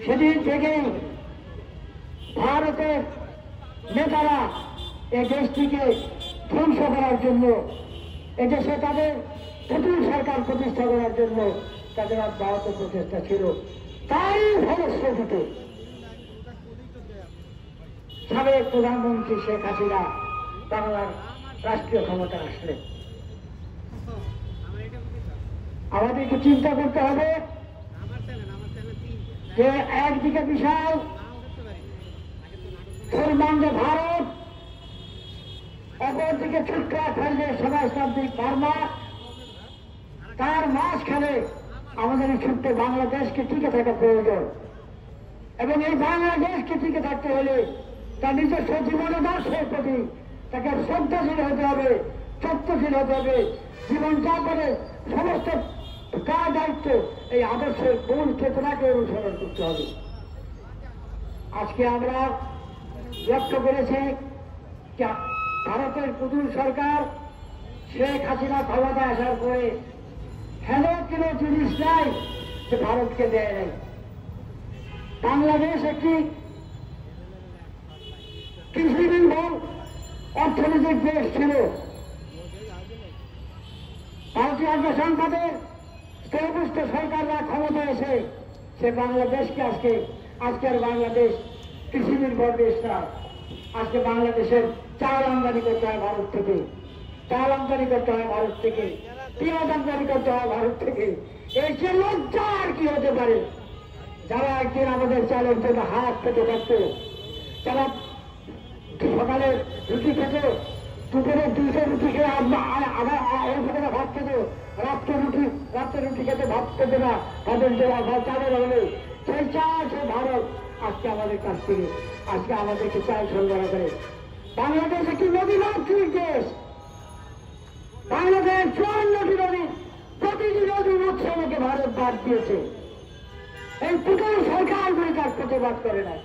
সেদিন থেকেই ভারতের নেতারা এই দেশটিকে ধ্বংস করার জন্য, এদেশে তাদের নতুন সরকার প্রতিষ্ঠা করার জন্য তাদের অব্যাহত প্রচেষ্টা ছিল। তাই ফলশ্রুতিতে সাবেক প্রধানমন্ত্রী শেখ হাসিনা বাংলার রাষ্ট্রীয় ক্ষমতা আসলেন। আমাদেরকে চিন্তা করতে হবে যে একদিকে বিশাল ধর্মান্ধ ভারত, অপরদিকে ছোট্ট ফেলবে সমাজতান্ত্রিক বার্মা, তার মাঝখানে আমাদের এই ছোট্ট বাংলাদেশকে টিকে থাকা প্রয়োজন। এবং এই বাংলাদেশকে টিকে থাকতে হলে তার নিজস্ব জীবনাদর্শের প্রতি তাকে শ্রদ্ধাশীল হতে হবে, সত্যশীল হতে হবে। জীবনযাপনের সমস্ত কাজ দায়িত্ব এই আদর্শের মূল চেতনাকে অনুসরণ করতে হবে। আজকে আমরা লক্ষ্য করেছি যে ভারতের নতুন সরকার শেখ হাসিনা ক্ষমতায় আসার পরে হেন কোনো জিনিস নাই যে ভারতকে দেয় নাই। বাংলাদেশ একটি কৃষি নির্ভর অর্থনৈতিক দেশ ছিল। ভারতীয় সংসদের স্থলপুষ্ট সরকাররা ক্ষমতা এসে সে বাংলাদেশকে আজকের বাংলাদেশ কৃষি নির্ভর দেশ নয়। আজকে বাংলাদেশের চাল আমদানি করতে হয় ভারত থেকে, চাল আমদানি করতে হয় ভারত থেকে, পেঁয়াজ আমদানি করতে হয় ভারত থেকে। এই যে লজ্জা আর কি হতে পারে? যারা একদিন আমাদের চালের জন্য হাত পেতে থাকত, যারা সকালে রুটি খেত, দুপুরে 200 রুটি খেয়ে আবার ভাত খেত, রাত্রে রুটি খেতে ভাত খেতে না, তাদের চালের হলে সেই চাল সে ভারত আজকে আমাদের কাছ থেকে আজকে আমাদেরকে চাল সরবরাহ করে। বাংলাদেশ একটি নদীমাতৃক দেশ। বাংলাদেশ 54টি নদী, প্রতিটি নদীর উৎসবকে ভারত বাদ দিয়েছে। এই পুরো সরকারগুলি তার প্রতিবাদ করে নাই।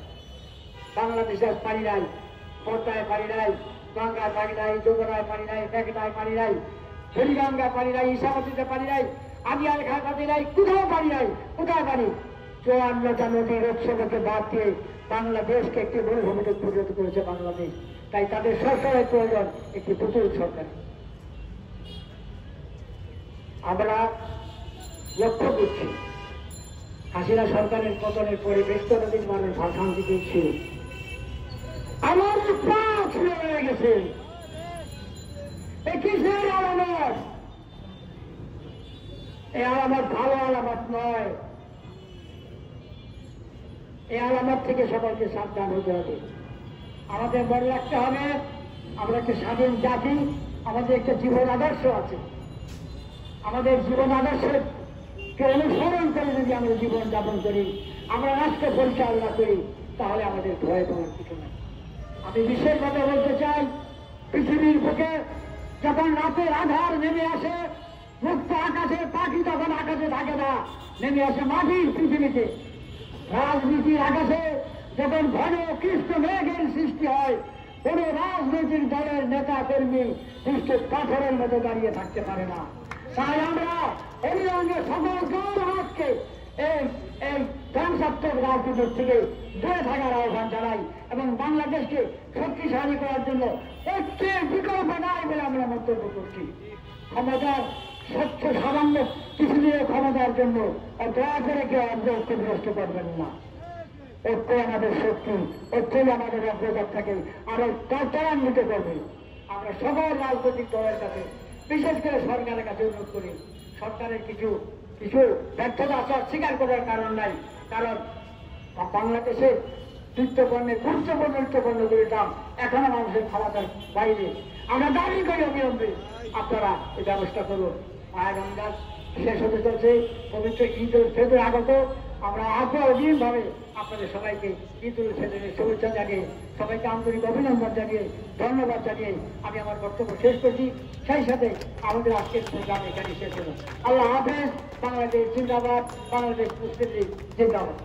বাংলাদেশের পানি নাই, পদ্মায় পানি নাই, গঙ্গায় পানি নাই, যমুনায় পানি নাই, মেঘনায় পানি নাই, হরিগঙ্গায় পানি নাই, ইসামতিতে পানি নাই, আদিয়াল খায় পানি নাই, কোথাও পানি নাই। কোথায় পানি? 54টা নদীর উৎসবকে বাদ দিয়ে বাংলাদেশকে একটি মরুভূমিতে পরিণত করেছে বাংলাদেশ। তাই তাদের সরকারের প্রয়োজন একটি প্রচুর সরকার। আমরা লক্ষ্য করছি হাসিনা সরকারের পতনের পরে বেশ কতদিন মানুষ শান্তিতে ছিল। আমার পা ছুঁড়ে হয়ে গেছে। এই কিসের আলামত? এই আলামত ভালো আলামত নয়। এই আলামত থেকে সবাইকে সাবধান হতে হবে। আমাদের মনে রাখতে হবে আমরা একটা স্বাধীন জাতি, আমাদের একটা জীবন আদর্শ আছে। আমাদের জীবন আদর্শকে অনুসরণ করে যদি আমরা জীবন যাপন করি, আমরা রাষ্ট্র পরিচালনা করি, তাহলে আমাদের ভয় পাওয়ার কিছু নেই। আমি বিশেষভাবে বলতে চাই, পৃথিবীর বুকে যখন রাতের আধার নেমে আসে, মুক্ত আকাশে পাখি তখন আকাশে থাকে না, নেমে আসে মাটির পৃথিবীতে। রাজনীতির আকাশে যখন ঘন কৃষ্ণ মেঘের সৃষ্টি হয়, কোন রাজনৈতিক দলের নেতা কর্মী কৃষ্ণ পাথরের মতো দাঁড়িয়ে থাকতে পারে না। তাই আমরা অবিলম্বে সকল গৌরবকে এই ধ্বংসাত্মক রাজনীতির থেকে দূরে থাকার আহ্বান জানাই এবং বাংলাদেশকে শক্তিশালী করার জন্য ঐক্যের বিকল্প নাই বলে আমরা মন্তব্য করছি। ক্ষমতার স্বচ্ছ সামান্য কিছু দিয়ে ক্ষমতার জন্য দয়া করে কেউ আমরা ঐক্যগ্রস্ত করবেন না। ঐক্য আমাদের শক্তি, ঐক্যই আমাদের অগ্রগত থাকে আরো ত্বরান্বিত করবে। আমরা সকল রাজনৈতিক দলের কাছে, বিশেষ করে সরকারের কাছে অনুরোধ করি, সরকারের কিছু ব্যর্থতা স্বীকার করার কারণ নাই। কারণ বাংলাদেশে নিত্যপণ্যের গুরুত্বপূর্ণ নিত্যপণ্যগুলির দাম এখনো মানুষের ক্ষমতার বাইরে। আমরা দাবি করি অবিলম্বে আপনারা এই ব্যবস্থা করুন। মায়ের রমজান শেষ হতে চলছে, পবিত্র ঈদ উল ফিতর আগত। আমরা অগ্রিমভাবে আপনাদের সবাইকে ঈদ উল ফিতরের শুভেচ্ছা জানিয়ে, সবাইকে আন্তরিক অভিনন্দন জানিয়ে, ধন্যবাদ জানিয়ে আমি আমার বক্তব্য শেষ করছি। সেই সাথে আমাদের আজকের প্রোগ্রাম এখানে শেষ হল। আল্লাহ হাফেজ। বাংলাদেশ জিন্দাবাদ, বাংলাদেশ মুসলিম লীগ জিন্দাবাদ।